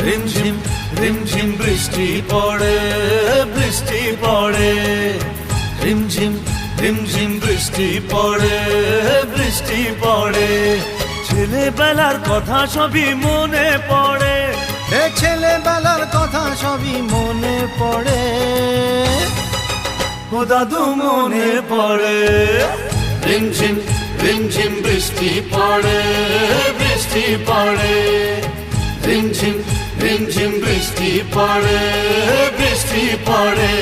রিমঝিম রিমঝিম বৃষ্টি পড়ে, বৃষ্টি পড়ে, রিমঝিম রিমঝিম বৃষ্টি পড়ে, বৃষ্টি পড়ে। ছেলেবেলার কথা সবই মনে পড়ে, এ ছেলেবেলার কথা সবই মনে পড়ে, ও দাদু মনে পড়ে। রিমঝিম রিমঝিম বৃষ্টি পড়ে, বৃষ্টি পড়ে, রিমঝিম রিমঝিম বৃষ্টি পড়ে, বৃষ্টি পড়ে।